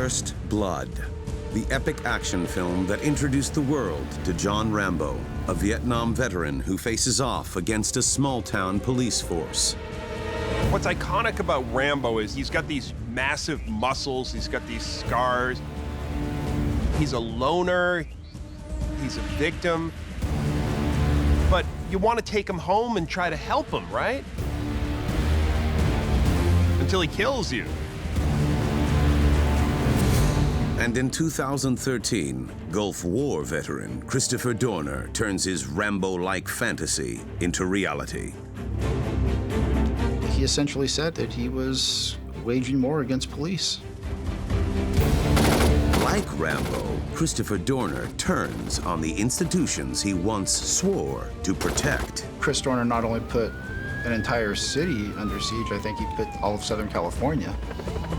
First Blood, the epic action film that introduced the world to John Rambo, a Vietnam veteran who faces off against a small-town police force. What's iconic about Rambo is he's got these massive muscles, he's got these scars. He's a loner, he's a victim. But you want to take him home and try to help him, right? Until he kills you. And in 2013, Gulf War veteran Christopher Dorner turns his Rambo-like fantasy into reality. He essentially said that he was waging war against police. Like Rambo, Christopher Dorner turns on the institutions he once swore to protect. Chris Dorner not only put an entire city under siege, I think he put all of Southern California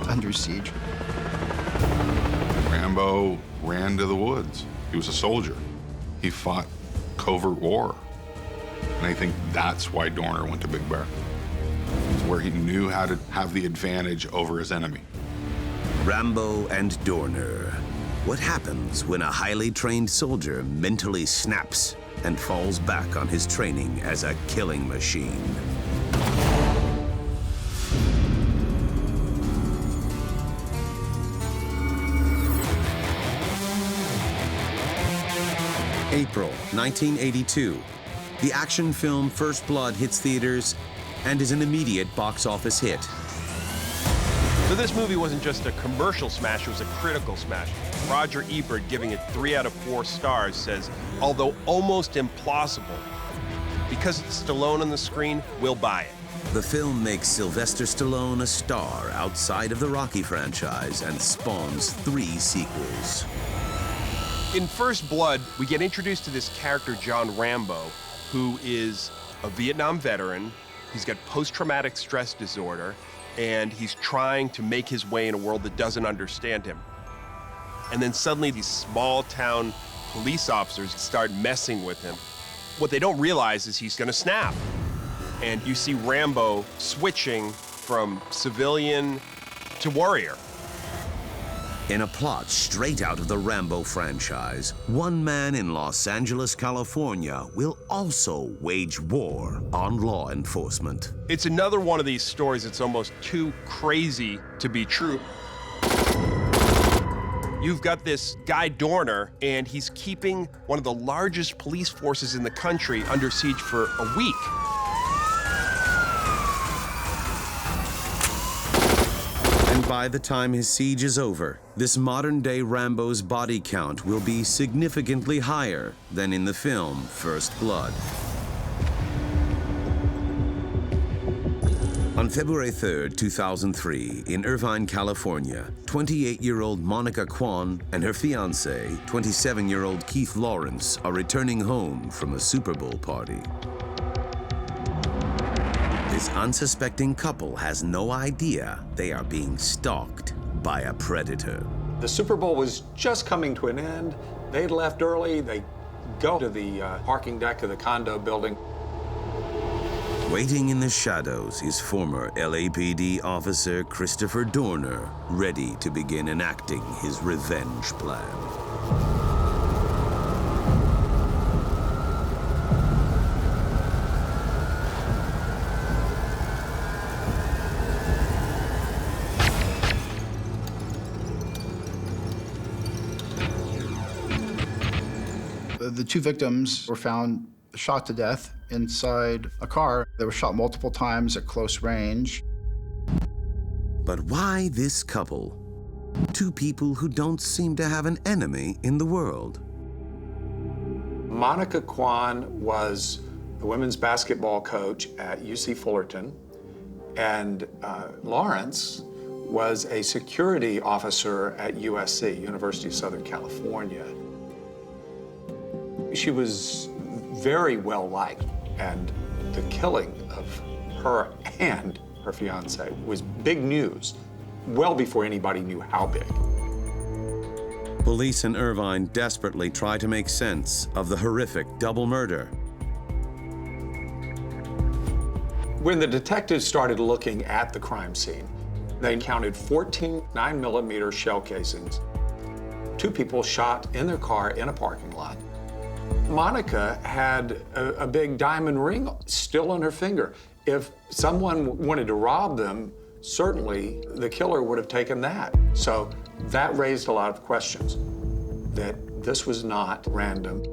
under siege. Rambo ran to the woods. He was a soldier. He fought covert war. And I think that's why Dorner went to Big Bear. It's where he knew how to have the advantage over his enemy. Rambo and Dorner. What happens when a highly trained soldier mentally snaps and falls back on his training as a killing machine? April 1982. The action film First Blood hits theaters and is an immediate box office hit. So this movie wasn't just a commercial smash, it was a critical smash. Roger Ebert, giving it 3 out of 4 stars, says, although almost implausible, because it's Stallone on the screen, we'll buy it. The film makes Sylvester Stallone a star outside of the Rocky franchise and spawns 3 sequels. In First Blood, we get introduced to this character, John Rambo, who is a Vietnam veteran. He's got post-traumatic stress disorder, and he's trying to make his way in a world that doesn't understand him. And then suddenly these small-town police officers start messing with him. What they don't realize is he's gonna snap. And you see Rambo switching from civilian to warrior. In a plot straight out of the Rambo franchise, one man in Los Angeles, California will also wage war on law enforcement. It's another one of these stories that's almost too crazy to be true. You've got this guy Dorner, and he's keeping one of the largest police forces in the country under siege for a week. And by the time his siege is over, this modern-day Rambo's body count will be significantly higher than in the film First Blood. On February 3rd, 2003, in Irvine, California, 28-year-old Monica Quan and her fiancé, 27-year-old Keith Lawrence, are returning home from a Super Bowl party. This unsuspecting couple has no idea they are being stalked by a predator. The Super Bowl was just coming to an end. They'd left early. They go to the parking deck of the condo building. Waiting in the shadows is former LAPD officer Christopher Dorner, ready to begin enacting his revenge plan. The 2 victims were found shot to death inside a car. They were shot multiple times at close range. But why this couple? 2 people who don't seem to have an enemy in the world. Monica Quan was the women's basketball coach at UC Fullerton, and Lawrence was a security officer at USC, University of Southern California. She was very well liked, and the killing of her and her fiance was big news, well before anybody knew how big. Police in Irvine desperately try to make sense of the horrific double murder. When the detectives started looking at the crime scene, They counted 14 9mm shell casings. 2 people shot in their car in a parking lot. Monica had a big diamond ring still on her finger. If someone wanted to rob them, certainly the killer would have taken that. So that raised a lot of questions, that this was not random.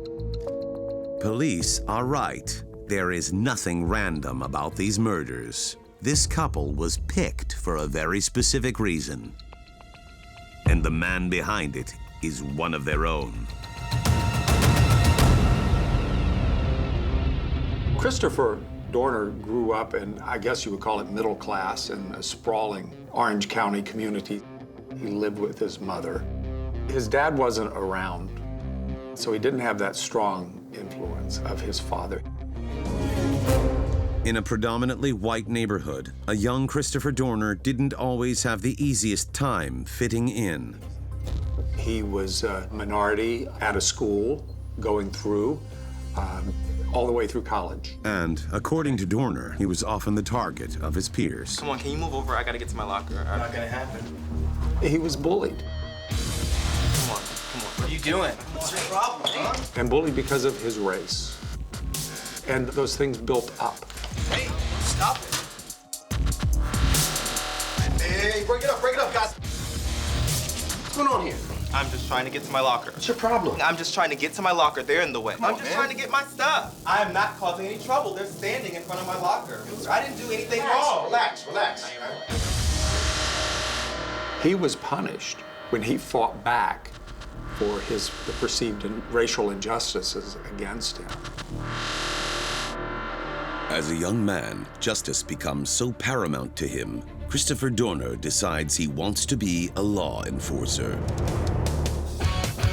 Police are right. There is nothing random about these murders. This couple was picked for a very specific reason. And the man behind it is one of their own. Christopher Dorner grew up in, I guess you would call it middle class, in a sprawling Orange County community. He lived with his mother. His dad wasn't around, so he didn't have that strong influence of his father. In a predominantly white neighborhood, a young Christopher Dorner didn't always have the easiest time fitting in. He was a minority at a school going through, all the way through college. And according to Dorner, he was often the target of his peers. Come on, can you move over? I gotta get to my locker. Not gonna happen. He was bullied. Come on. What are you doing? What's your problem, huh? And bullied because of his race. And those things built up. Hey, stop it. Hey, break it up, guys. What's going on here? I'm just trying to get to my locker. What's your problem? I'm just trying to get to my locker. They're in the way. I'm just trying to get my stuff. I am not causing any trouble. They're standing in front of my locker. I didn't do anything wrong. Relax. He was punished when he fought back for the perceived racial injustices against him. As a young man, justice becomes so paramount to him, Christopher Dorner decides he wants to be a law enforcer.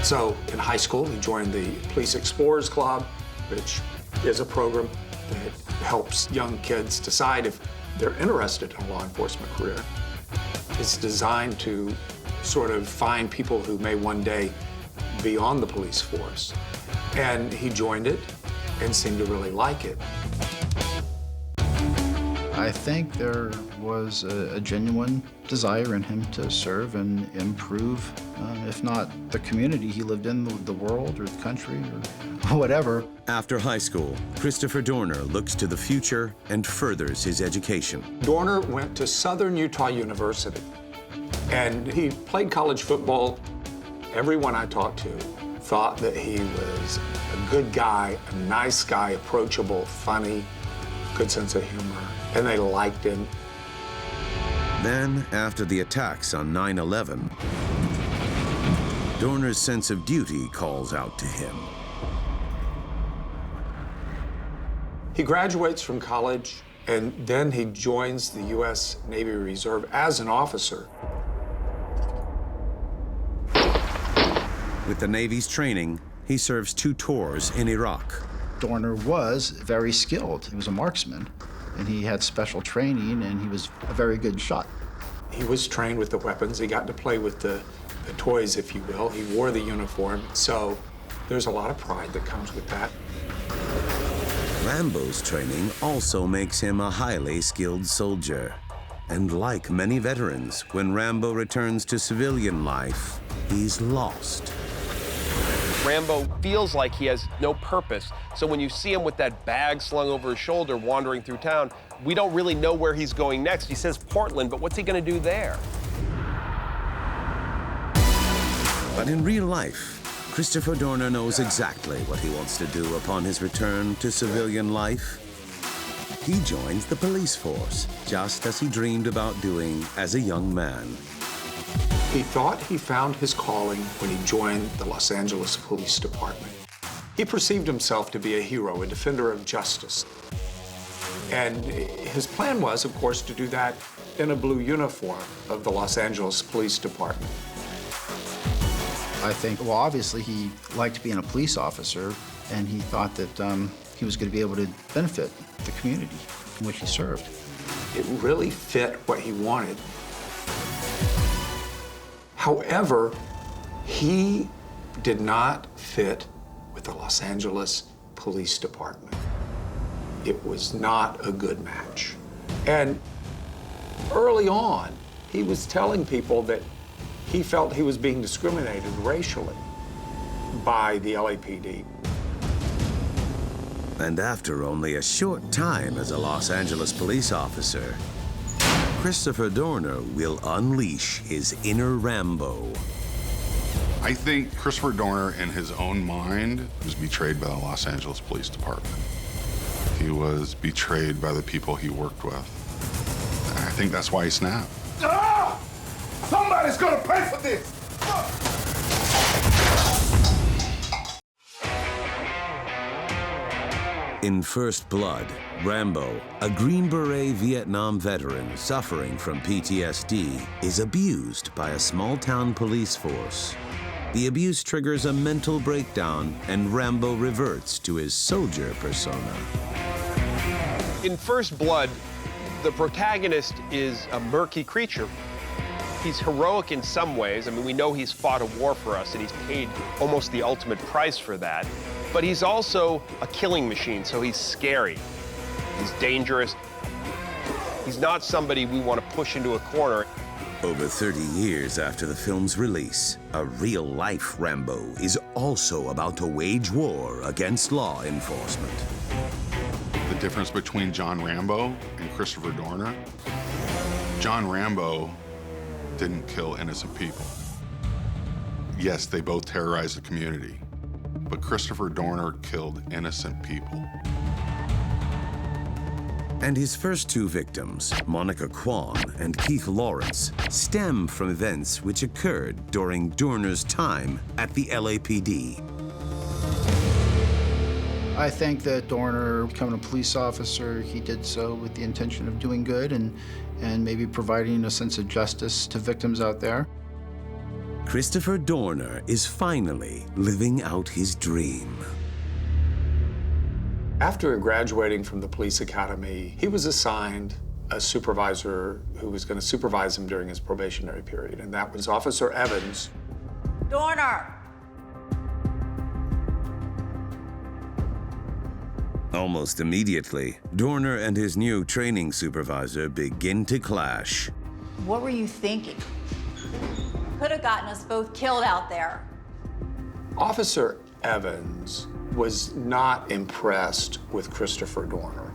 So in high school, he joined the Police Explorers Club, which is a program that helps young kids decide if they're interested in a law enforcement career. It's designed to sort of find people who may one day be on the police force. And he joined it and seemed to really like it. I think there was a genuine desire in him to serve and improve, if not the community he lived in, the world or the country or whatever. After high school, Christopher Dorner looks to the future and furthers his education. Dorner went to Southern Utah University, and he played college football. Everyone I talked to thought that he was a good guy, a nice guy, approachable, funny, good sense of humor, and they liked him. Then, after the attacks on 9/11, Dorner's sense of duty calls out to him. He graduates from college, and then he joins the U.S. Navy Reserve as an officer. With the Navy's training, he serves 2 tours in Iraq. Dorner was very skilled. He was a marksman, and he had special training, and he was a very good shot. He was trained with the weapons. He got to play with the toys, if you will. He wore the uniform, so there's a lot of pride that comes with that. Rambo's training also makes him a highly skilled soldier. And like many veterans, when Rambo returns to civilian life, he's lost. Rambo feels like he has no purpose. So when you see him with that bag slung over his shoulder wandering through town, we don't really know where he's going next. He says Portland, but what's he gonna do there? But in real life, Christopher Dorner knows exactly what he wants to do upon his return to civilian life. He joins the police force, just as he dreamed about doing as a young man. He thought he found his calling when he joined the Los Angeles Police Department. He perceived himself to be a hero, a defender of justice. And his plan was, of course, to do that in a blue uniform of the Los Angeles Police Department. I think, well, obviously he liked being a police officer, and he thought that he was going to be able to benefit the community in which he served. It really fit what he wanted. However, he did not fit with the Los Angeles Police Department. It was not a good match. And early on, He was telling people that he felt he was being discriminated racially by the LAPD. And after only a short time as a Los Angeles police officer, Christopher Dorner will unleash his inner Rambo. I think Christopher Dorner, in his own mind, was betrayed by the Los Angeles Police Department. He was betrayed by the people he worked with. And I think that's why he snapped. Ah! Somebody's gonna pay for this! In First Blood, Rambo, a Green Beret Vietnam veteran suffering from PTSD, is abused by a small-town police force. The abuse triggers a mental breakdown, and Rambo reverts to his soldier persona. In First Blood, the protagonist is a murky creature. He's heroic in some ways. I mean, we know he's fought a war for us, and he's paid almost the ultimate price for that. But he's also a killing machine, so he's scary. He's dangerous. He's not somebody we want to push into a corner. Over 30 years after the film's release, a real-life Rambo is also about to wage war against law enforcement. The difference between John Rambo and Christopher Dorner, John Rambo didn't kill innocent people. Yes, they both terrorized the community, but Christopher Dorner killed innocent people. And his first two victims, Monica Kwan and Keith Lawrence, stem from events which occurred during Dorner's time at the LAPD. I think that Dorner, becoming a police officer, he did so with the intention of doing good and maybe providing a sense of justice to victims out there. Christopher Dorner is finally living out his dream. After graduating from the police academy, he was assigned a supervisor who was going to supervise him during his probationary period, and that was Officer Evans. Dorner! Almost immediately, Dorner and his new training supervisor begin to clash. What were you thinking? Could have gotten us both killed out there. Officer Evans was not impressed with Christopher Dorner.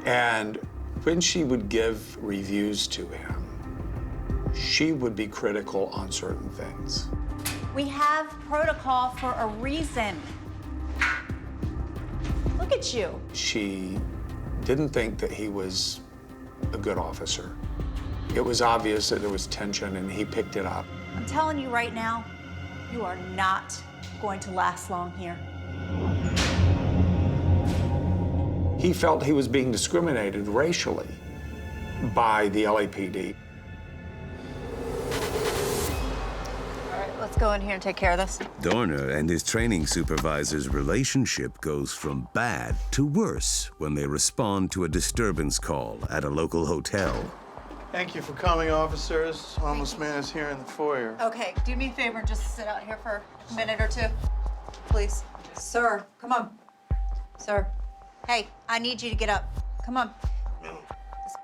And when she would give reviews to him, she would be critical on certain things. We have protocol for a reason. Look at you. She didn't think that he was a good officer. It was obvious that there was tension, and he picked it up. I'm telling you right now, you are not going to last long here. He felt he was being discriminated racially by the LAPD. All right, let's go in here and take care of this. Dorner and his training supervisor's relationship goes from bad to worse when they respond to a disturbance call at a local hotel. Thank you for coming, officers. Homeless man is here in the foyer. Okay, do me a favor and just sit out here for a minute or two, please. Sir, come on. Sir. Hey, I need you to get up. Come on.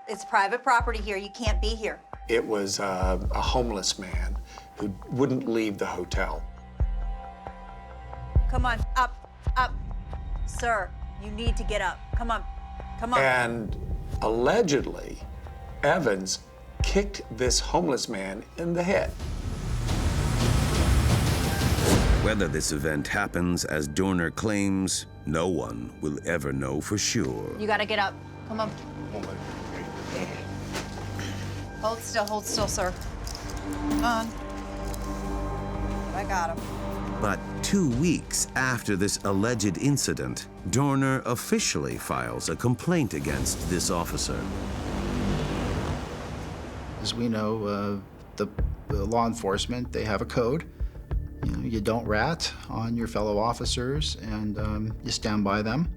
It's private property here. You can't be here. It was a homeless man who wouldn't leave the hotel. Come on, up, up. Sir, you need to get up. Come on, come on. And allegedly, Evans kicked this homeless man in the head. Whether this event happens as Dorner claims, no one will ever know for sure. You gotta get up. Come on. Hold still, sir. Come on. I got him. But 2 weeks after this alleged incident, Dorner officially files a complaint against this officer. As we know, the law enforcement, they have a code. You don't rat on your fellow officers, and you stand by them.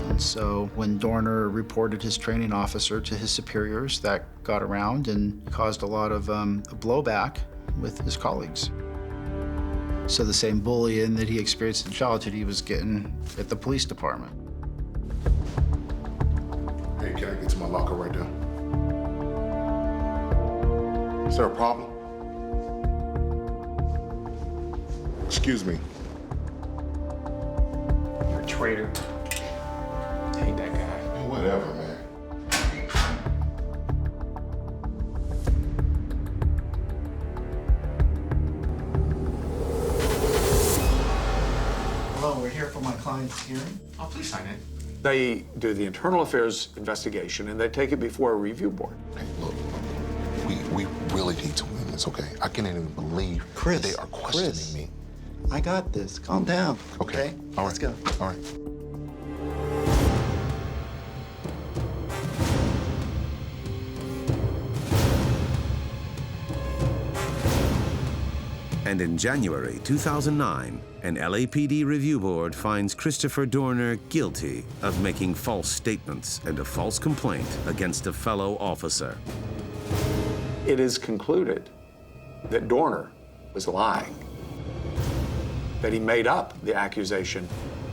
And so when Dorner reported his training officer to his superiors, that got around and caused a lot of blowback with his colleagues. So the same bullying that he experienced in childhood, he was getting at the police department. Hey, can I get to my locker right there? Is there a problem? Excuse me. You're a traitor. I hate that guy. Man, whatever, man. Hello, we're here for my client's hearing. Oh, please sign it. They do the internal affairs investigation and they take it before a review board. Hey, look, we really need to win this, okay? I can't even believe that they are questioning me. I got this. Calm down. Okay. All right. Let's go. All right. And in January 2009, an LAPD review board finds Christopher Dorner guilty of making false statements and a false complaint against a fellow officer. It is concluded that Dorner was lying, that he made up the accusation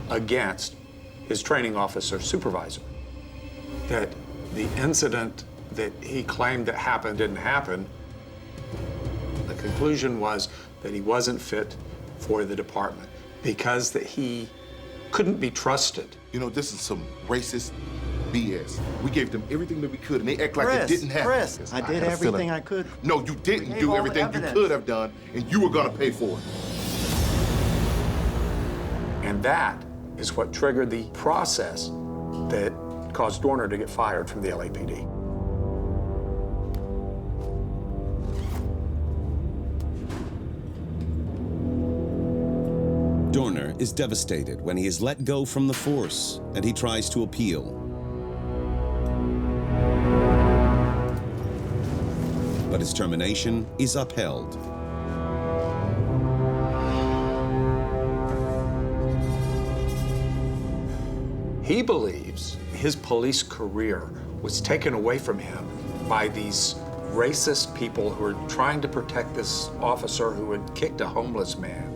against his training officer supervisor, that the incident that he claimed that happened didn't happen. The conclusion was that he wasn't fit for the department because that he couldn't be trusted. You know, this is some racist BS. We gave them everything that we could, and they act like it didn't happen. Chris, Yes, I did had a everything feeling. I could. No, you didn't gave do all the everything you evidence. could have done, and you were gonna pay for it. And that is what triggered the process that caused Dorner to get fired from the LAPD. Dorner is devastated when he is let go from the force and he tries to appeal. But his termination is upheld. He believes his police career was taken away from him by these racist people who were trying to protect this officer who had kicked a homeless man.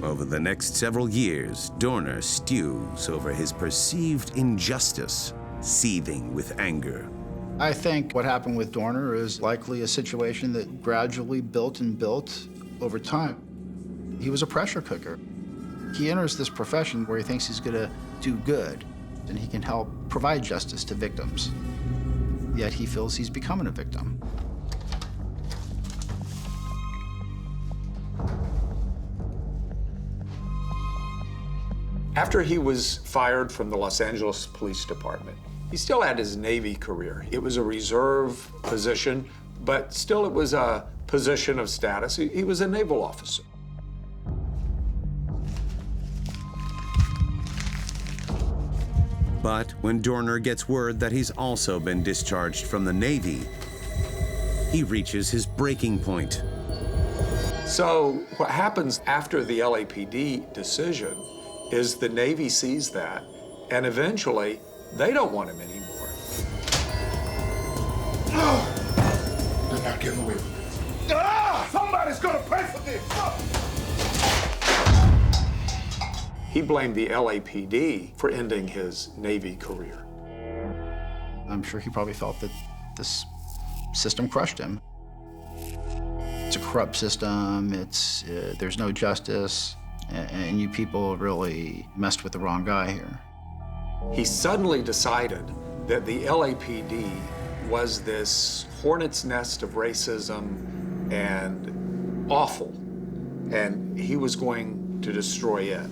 Over the next several years, Dorner stews over his perceived injustice, seething with anger. I think what happened with Dorner is likely a situation that gradually built and built over time. He was a pressure cooker. He enters this profession where he thinks he's gonna do good and he can help provide justice to victims. Yet he feels he's becoming a victim. After he was fired from the Los Angeles Police Department, he still had his Navy career. It was a reserve position, but still it was a position of status. He was a naval officer. But when Dorner gets word that he's also been discharged from the Navy, he reaches his breaking point. So what happens after the LAPD decision is the Navy sees that, and eventually they don't want him anymore. They're not getting away with this. Somebody's gonna pay for this! He blamed the LAPD for ending his Navy career. I'm sure he probably felt that this system crushed him. It's a corrupt system, there's no justice, and you people really messed with the wrong guy here. He suddenly decided that the LAPD was this hornet's nest of racism and awful, and he was going to destroy it.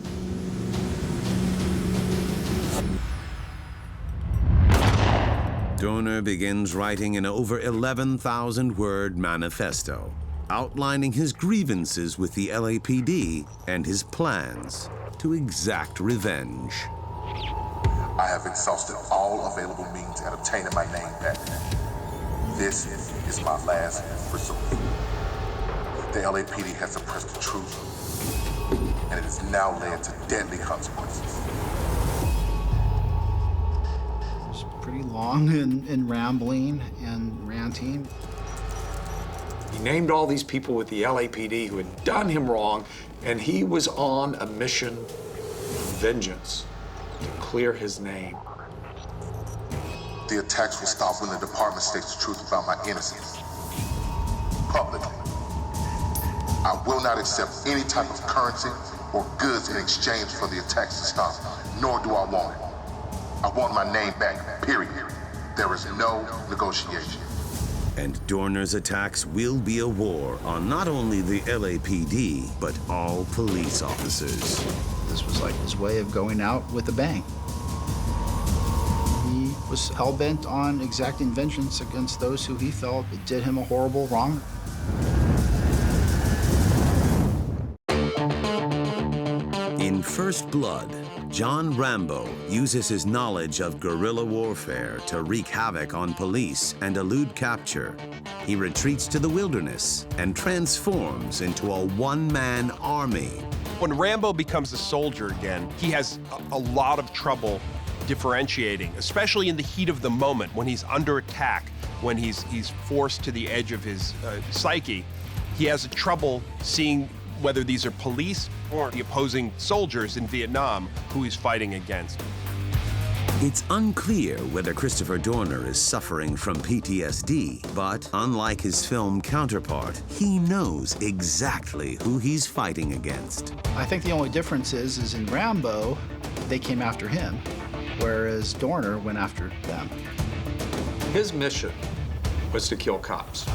Dorner begins writing an over 11,000-word manifesto, outlining his grievances with the LAPD and his plans to exact revenge. I have exhausted all available means at obtaining my name back. This is my last resort. The LAPD has suppressed the truth, and it has now led to deadly consequences. It's pretty long and rambling and ranting. He named all these people with the LAPD who had done him wrong, and he was on a mission of vengeance to clear his name. The attacks will stop when the department states the truth about my innocence. Publicly. I will not accept any type of currency or goods in exchange for the attacks to stop, nor do I want it. I want my name back, period. There is no negotiation. And Dorner's attacks will be a war on not only the LAPD, but all police officers. This was like his way of going out with a bang. He was hell-bent on exacting vengeance against those who he felt did him a horrible wrong. In First Blood, John Rambo uses his knowledge of guerrilla warfare to wreak havoc on police and elude capture. He retreats to the wilderness and transforms into a one-man army. When Rambo becomes a soldier again, he has a lot of trouble differentiating, especially in the heat of the moment, when he's under attack, when he's forced to the edge of his psyche. He has trouble seeing whether these are police or the opposing soldiers in Vietnam who he's fighting against. It's unclear whether Christopher Dorner is suffering from PTSD, but unlike his film counterpart, he knows exactly who he's fighting against. I think the only difference is in Rambo, they came after him, whereas Dorner went after them. His mission was to kill cops.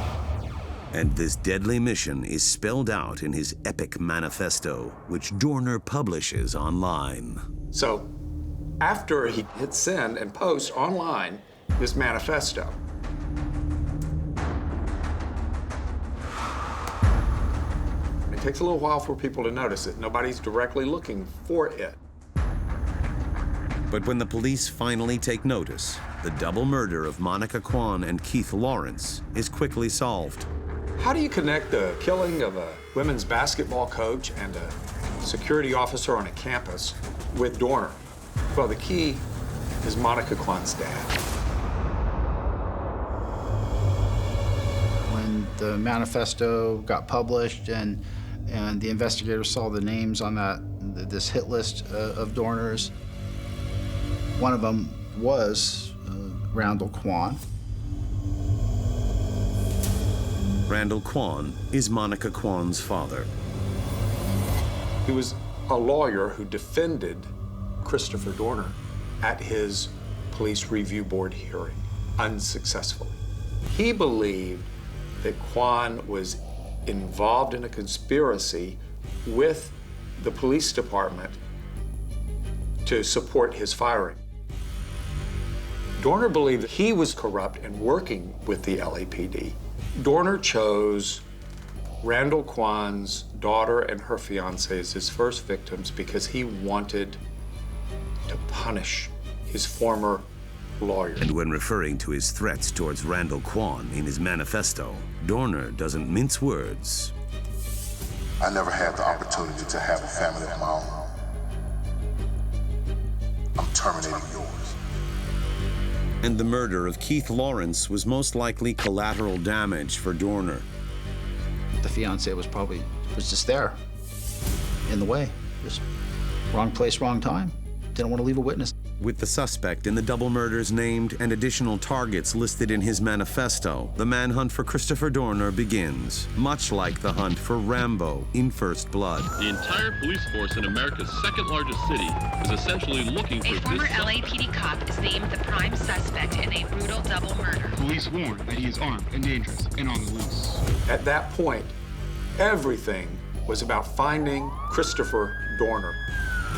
And this deadly mission is spelled out in his epic manifesto, which Dorner publishes online. So, after he hit send and post online this manifesto, it takes a little while for people to notice it. Nobody's directly looking for it. But when the police finally take notice, the double murder of Monica Quan and Keith Lawrence is quickly solved. How do you connect the killing of a women's basketball coach and a security officer on a campus with Dorner? Well, the key is Monica Quan's dad. When the manifesto got published and the investigators saw the names on this hit list of Dorners, one of them was Randall Quan. Randall Quan is Monica Quan's father. He was a lawyer who defended Christopher Dorner at his police review board hearing, unsuccessfully. He believed that Quan was involved in a conspiracy with the police department to support his firing. Dorner believed that he was corrupt and working with the LAPD. Dorner chose Randall Quan's daughter and her fiancé as his first victims because he wanted to punish his former lawyer. And when referring to his threats towards Randall Quan in his manifesto, Dorner doesn't mince words. I never had the opportunity to have a family of my own. I'm terminating yours. And the murder of Keith Lawrence was most likely collateral damage for Dorner. The fiancé was just there, in the way. Just wrong place, wrong time. Didn't want to leave a witness. With the suspect in the double murders named and additional targets listed in his manifesto, the manhunt for Christopher Dorner begins, much like the hunt for Rambo in First Blood. The entire police force in America's second largest city is essentially looking for a former this LAPD cop is named the prime suspect in a brutal double murder. Police warn that he is armed and dangerous and on the loose. At that point, everything was about finding Christopher Dorner.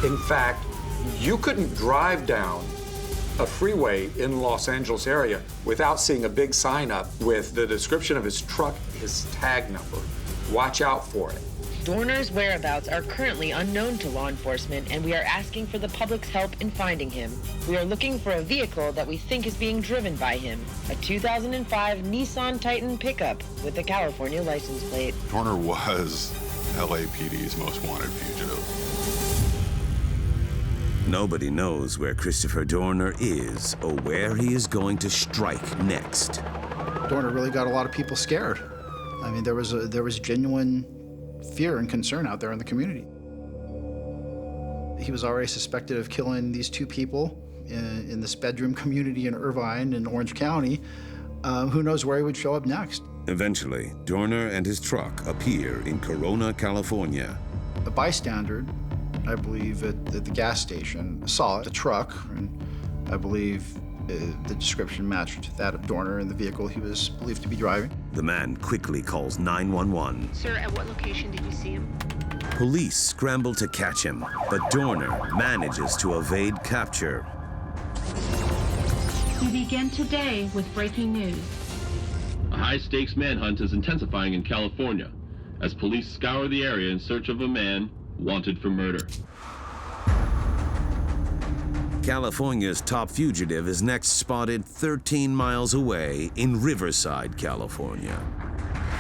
In fact, you couldn't drive down a freeway in Los Angeles area without seeing a big sign up with the description of his truck, his tag number. Watch out for it. Dorner's whereabouts are currently unknown to law enforcement, and we are asking for the public's help in finding him. We are looking for a vehicle that we think is being driven by him, a 2005 Nissan Titan pickup with a California license plate. Dorner was LAPD's most wanted fugitive. Nobody knows where Christopher Dorner is or where he is going to strike next. Dorner really got a lot of people scared. I mean, there was genuine fear and concern out there in the community. He was already suspected of killing these two people in this bedroom community in Irvine in Orange County. Who knows where he would show up next? Eventually, Dorner and his truck appear in Corona, California. A bystander, I believe, at the gas station saw the truck, and I believe the description matched that of Dorner and the vehicle he was believed to be driving. The man quickly calls 911. Sir, at what location did you see him? Police scramble to catch him, but Dorner manages to evade capture. We begin today with breaking news. A high-stakes manhunt is intensifying in California as police scour the area in search of a man wanted for murder. California's top fugitive is next spotted 13 miles away in Riverside, California.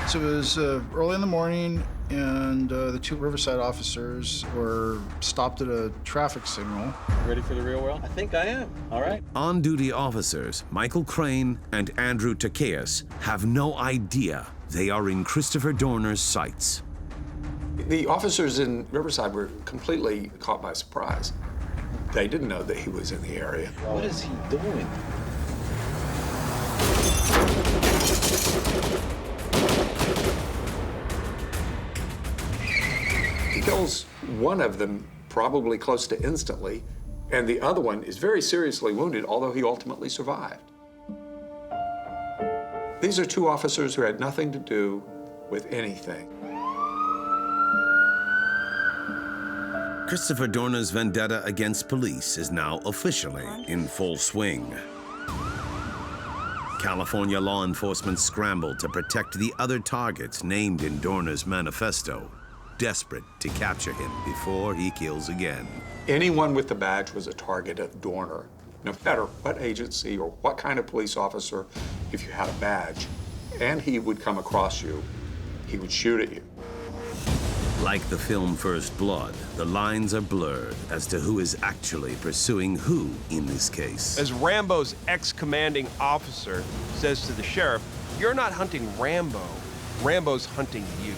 So it was early in the morning, and the two Riverside officers were stopped at a traffic signal. Ready for the real world? I think I am. All right. On-duty officers Michael Crane and Andrew Takeas have no idea they are in Christopher Dorner's sights. The officers in Riverside were completely caught by surprise. They didn't know that he was in the area. What is he doing? He kills one of them probably close to instantly, and the other one is very seriously wounded, although he ultimately survived. These are two officers who had nothing to do with anything. Christopher Dorner's vendetta against police is now officially in full swing. California law enforcement scrambled to protect the other targets named in Dorner's manifesto, desperate to capture him before he kills again. Anyone with the badge was a target of Dorner. No matter what agency or what kind of police officer, if you had a badge and he would come across you, he would shoot at you. Like the film First Blood, the lines are blurred as to who is actually pursuing who in this case. As Rambo's ex-commanding officer says to the sheriff, "You're not hunting Rambo, Rambo's hunting you."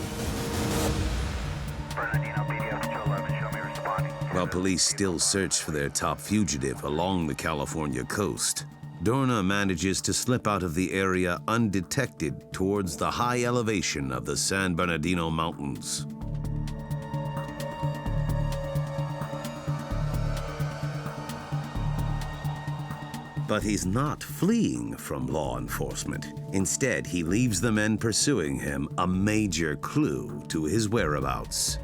While police still search for their top fugitive along the California coast, Dorner manages to slip out of the area undetected towards the high elevation of the San Bernardino Mountains. But he's not fleeing from law enforcement. Instead, he leaves the men pursuing him a major clue to his whereabouts.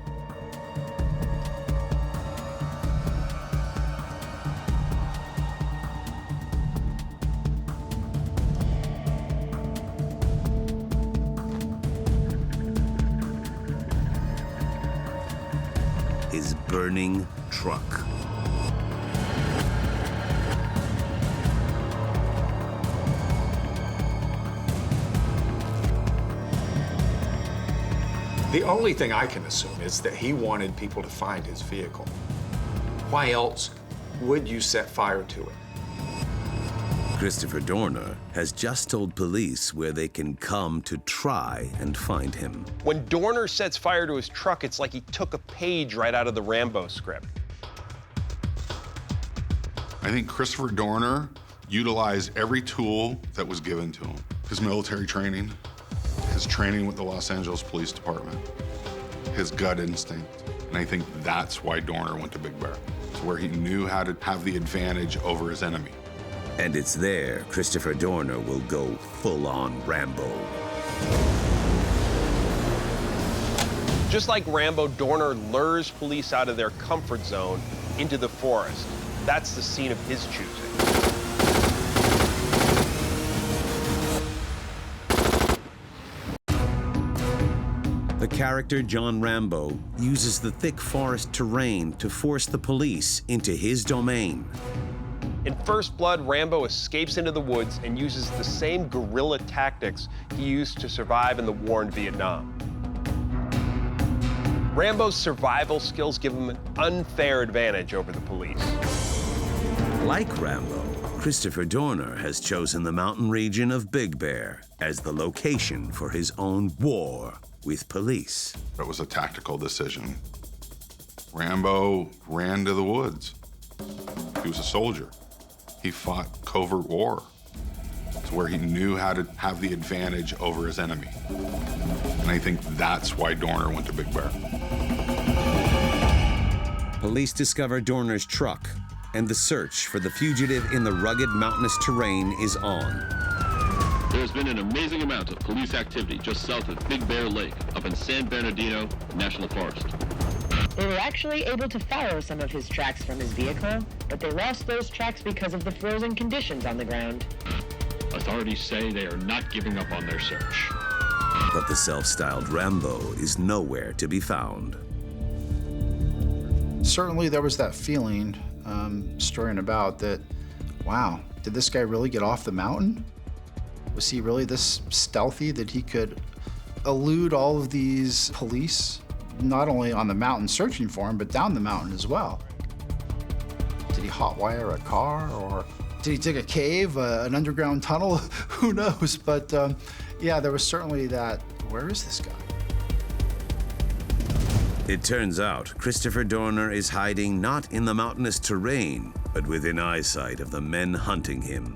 His burning truck. The only thing I can assume is that he wanted people to find his vehicle. Why else would you set fire to it? Christopher Dorner has just told police where they can come to try and find him. When Dorner sets fire to his truck, it's like he took a page right out of the Rambo script. I think Christopher Dorner utilized every tool that was given to him. His military training, his training with the Los Angeles Police Department, his gut instinct. And I think that's why Dorner went to Big Bear. It's where he knew how to have the advantage over his enemy. And it's there Christopher Dorner will go full-on Rambo. Just like Rambo, Dorner lures police out of their comfort zone into the forest. That's the scene of his choosing. The character John Rambo uses the thick forest terrain to force the police into his domain. In First Blood, Rambo escapes into the woods and uses the same guerrilla tactics he used to survive in the war in Vietnam. Rambo's survival skills give him an unfair advantage over the police. Like Rambo, Christopher Dorner has chosen the mountain region of Big Bear as the location for his own war with police. It was a tactical decision. Rambo ran to the woods. He was a soldier. He fought covert war. It's where he knew how to have the advantage over his enemy. And I think that's why Dorner went to Big Bear. Police discover Dorner's truck, and the search for the fugitive in the rugged mountainous terrain is on. There's been an amazing amount of police activity just south of Big Bear Lake, up in San Bernardino National Forest. They were actually able to follow some of his tracks from his vehicle, but they lost those tracks because of the frozen conditions on the ground. Authorities say they are not giving up on their search. But the self-styled Rambo is nowhere to be found. Certainly there was that feeling stirring about that, wow, did this guy really get off the mountain? Was he really this stealthy that he could elude all of these police, not only on the mountain searching for him, but down the mountain as well? Did he hotwire a car, or did he dig a cave, an underground tunnel? Who knows? But yeah, there was certainly that, where is this guy? It turns out Christopher Dorner is hiding not in the mountainous terrain, but within eyesight of the men hunting him.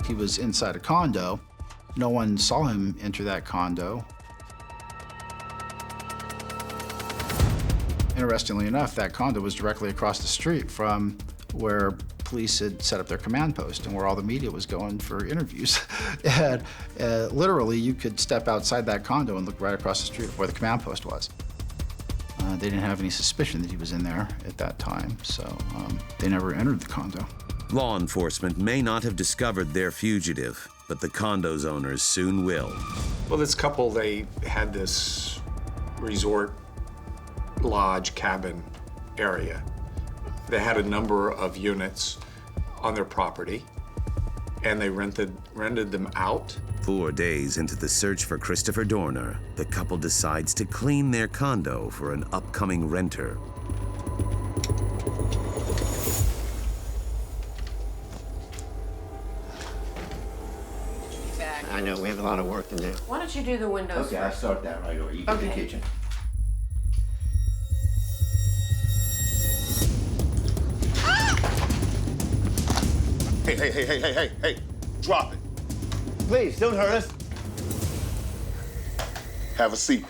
He was inside a condo. No one saw him enter that condo. Interestingly enough, that condo was directly across the street from where police had set up their command post and where all the media was going for interviews. And literally, you could step outside that condo and look right across the street where the command post was. They didn't have any suspicion that he was in there at that time, so they never entered the condo. Law enforcement may not have discovered their fugitive, but the condo's owners soon will. Well, this couple, they had this resort lodge cabin area. They had a number of units on their property, and they rented them out. 4 days into the search for Christopher Dorner, the couple decides to clean their condo for an upcoming renter. I know, we have a lot of work to do. Why don't you do the windows Okay, I'll start that right away. You do the kitchen. Hey, drop it. Please, don't hurt us. Have a seat.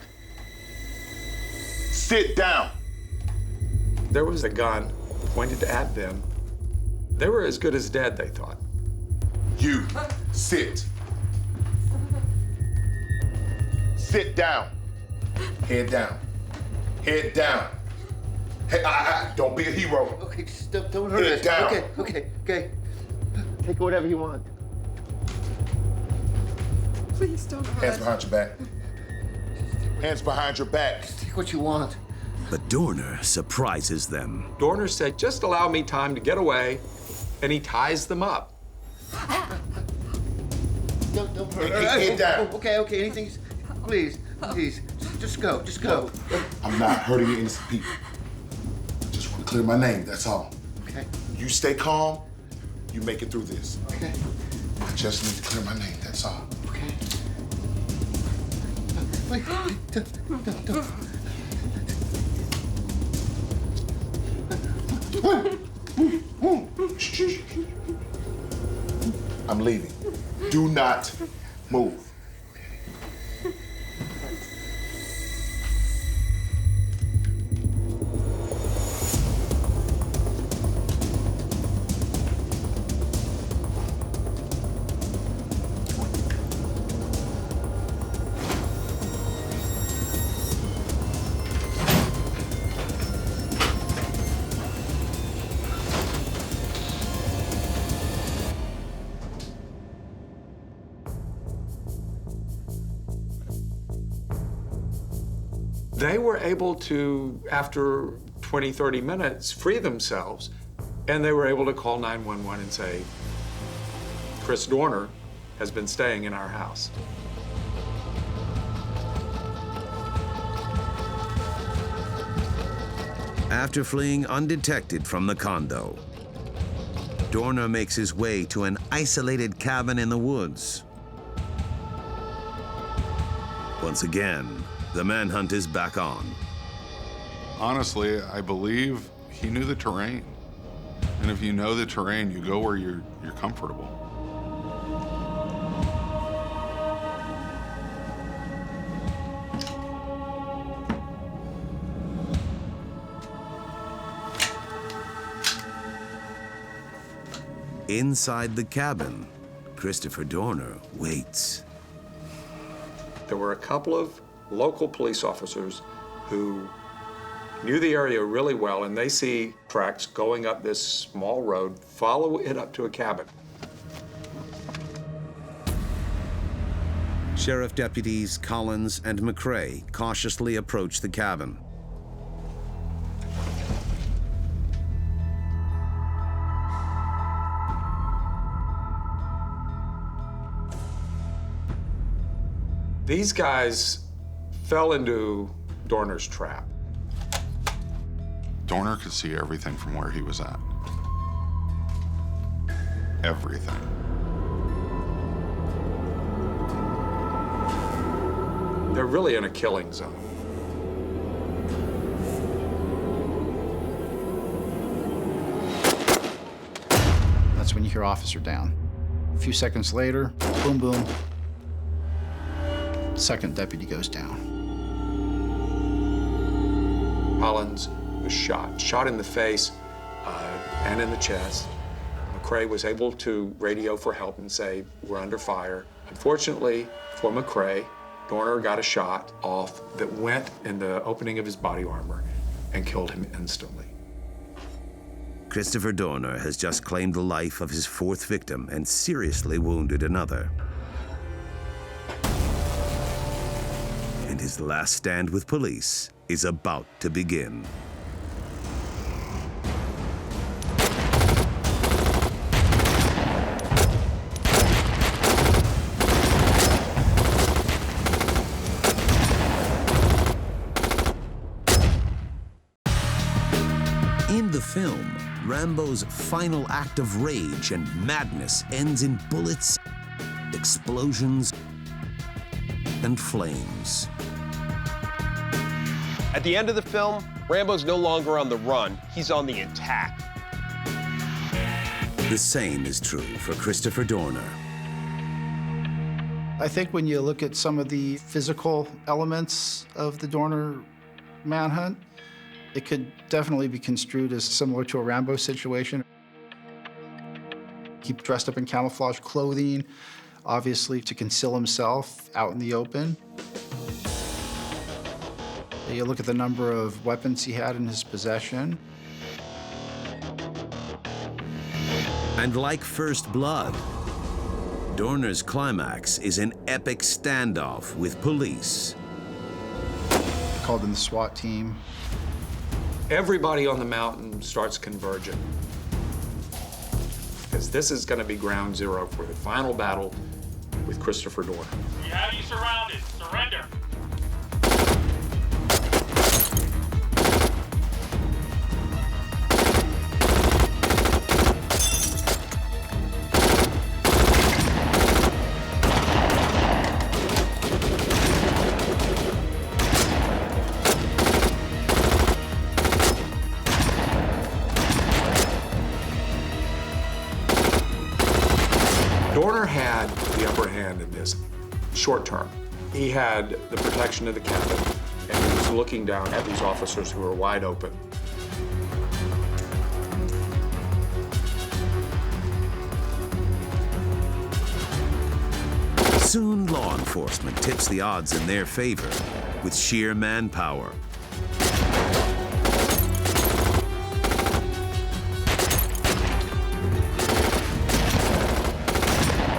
Sit down. There was a gun pointed at them. They were as good as dead, they thought. You, sit. Sit down. Head down. Head down. Hey, don't be a hero. Okay, just don't hurt us. Head down. Okay. Take whatever you want. Please don't hurt Hands us. behind your back. Hands behind your back. Take what you want. But Dorner surprises them. Dorner said, just allow me time to get away, and he ties them up. Don't hurt Hey, us. get down. Okay, anything. Please. Just go. I'm not hurting any innocent people. Just want to clear my name, that's all. Okay. You stay calm, you make it through this. Okay. I just need to clear my name, that's all. Okay. Wait, don't. I'm leaving. Do not move. They were able to, after 20, 30 minutes, free themselves, and they were able to call 911 and say, Chris Dorner has been staying in our house. After fleeing undetected from the condo, Dorner makes his way to an isolated cabin in the woods. Once again, the manhunt is back on. Honestly, I believe he knew the terrain. And if you know the terrain, you go where you're comfortable. Inside the cabin, Christopher Dorner waits. There were a couple of local police officers who knew the area really well, and they see tracks going up this small road, follow it up to a cabin. Sheriff deputies Collins and McCrae cautiously approach the cabin. These guys fell into Dorner's trap. Dorner could see everything from where he was at. Everything. They're really in a killing zone. That's when you hear officer down. A few seconds later, boom, boom. Second deputy goes down. Collins was shot in the face and in the chest. McCrae was able to radio for help and say, we're under fire. Unfortunately for McCrae, Dorner got a shot off that went in the opening of his body armor and killed him instantly. Christopher Dorner has just claimed the life of his fourth victim and seriously wounded another. And his last stand with police is about to begin. In the film, Rambo's final act of rage and madness ends in bullets, explosions, and flames. At the end of the film, Rambo's no longer on the run, he's on the attack. The same is true for Christopher Dorner. I think when you look at some of the physical elements of the Dorner manhunt, it could definitely be construed as similar to a Rambo situation. He dressed up in camouflage clothing, obviously to conceal himself out in the open. You look at the number of weapons he had in his possession. And like First Blood, Dorner's climax is an epic standoff with police. They called in the SWAT team. Everybody on the mountain starts converging, because this is going to be ground zero for the final battle with Christopher Dorner. We have you surrounded. Surrender. Dorner had the upper hand in this short term. He had the protection of the cabin, and he was looking down at these officers who were wide open. Soon, law enforcement tips the odds in their favor with sheer manpower.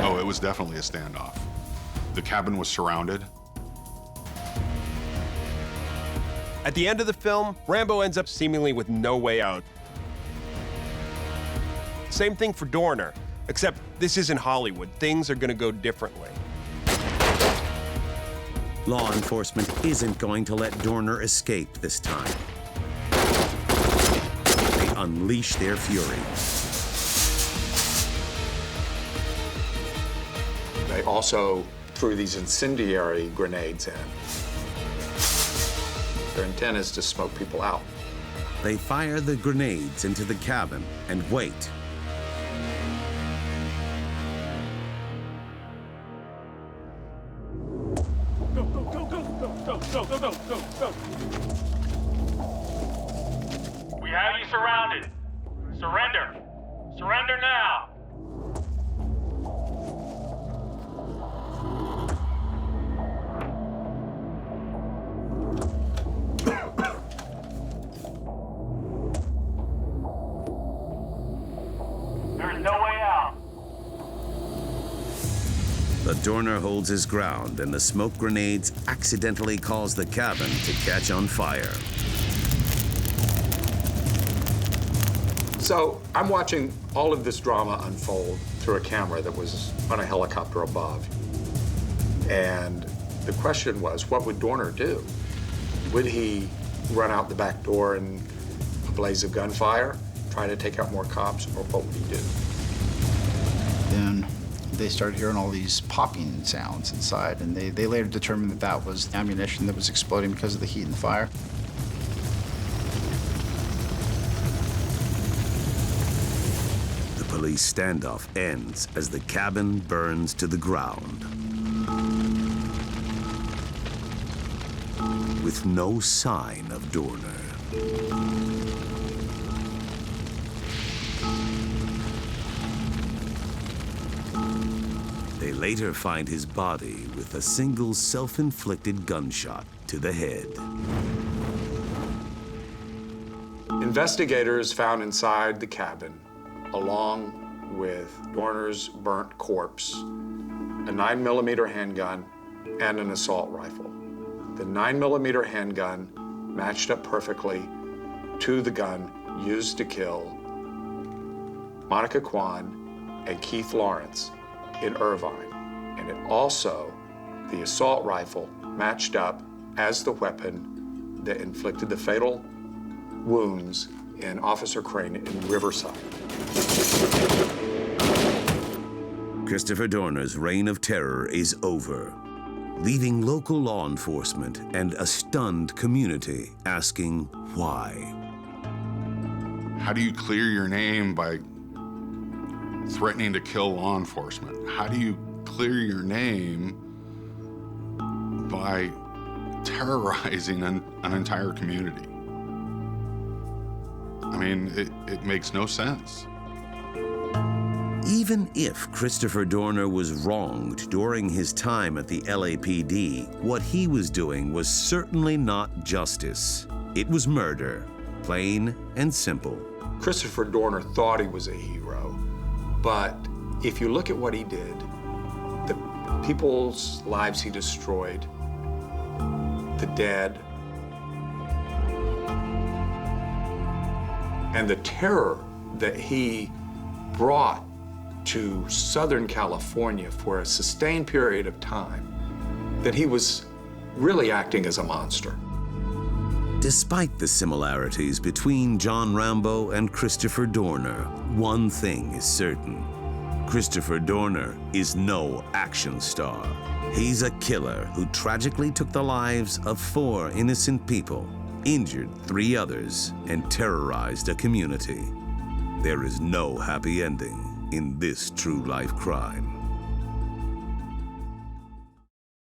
Oh, it was definitely a standoff. The cabin was surrounded. At the end of the film, Rambo ends up seemingly with no way out. Same thing for Dorner, except this isn't Hollywood. Things are gonna go differently. Law enforcement isn't going to let Dorner escape this time. They unleash their fury. They also threw these incendiary grenades in. Their intent is to smoke people out. They fire the grenades into the cabin and wait. Go, go, go, go, go, go, go, go, go, go, go. We have you surrounded. Surrender. Surrender now. There's no way out. But Dorner holds his ground, and the smoke grenades accidentally cause the cabin to catch on fire. So I'm watching all of this drama unfold through a camera that was on a helicopter above. And the question was, what would Dorner do? Would he run out the back door in a blaze of gunfire, try to take out more cops, or what would he do? Then they started hearing all these popping sounds inside, and they later determined that that was ammunition that was exploding because of the heat and fire. The police standoff ends as the cabin burns to the ground. With no sign of Dorner. They later find his body with a single self-inflicted gunshot to the head. Investigators found inside the cabin, along with Dorner's burnt corpse, a 9mm handgun and an assault rifle. The 9mm handgun matched up perfectly to the gun used to kill Monica Kwan and Keith Lawrence in Irvine. And it also, the assault rifle, matched up as the weapon that inflicted the fatal wounds in Officer Crane in Riverside. Christopher Dorner's reign of terror is over, leaving local law enforcement and a stunned community asking why. How do you clear your name by threatening to kill law enforcement? How do you clear your name by terrorizing an entire community? I mean, it makes no sense. Even if Christopher Dorner was wronged during his time at the LAPD, what he was doing was certainly not justice. It was murder, plain and simple. Christopher Dorner thought he was a hero, but if you look at what he did, the people's lives he destroyed, the dead, and the terror that he brought to Southern California for a sustained period of time, that he was really acting as a monster. Despite the similarities between John Rambo and Christopher Dorner, one thing is certain. Christopher Dorner is no action star. He's a killer who tragically took the lives of 4 innocent people, injured 3 others, and terrorized a community. There is no happy ending in this true life crime.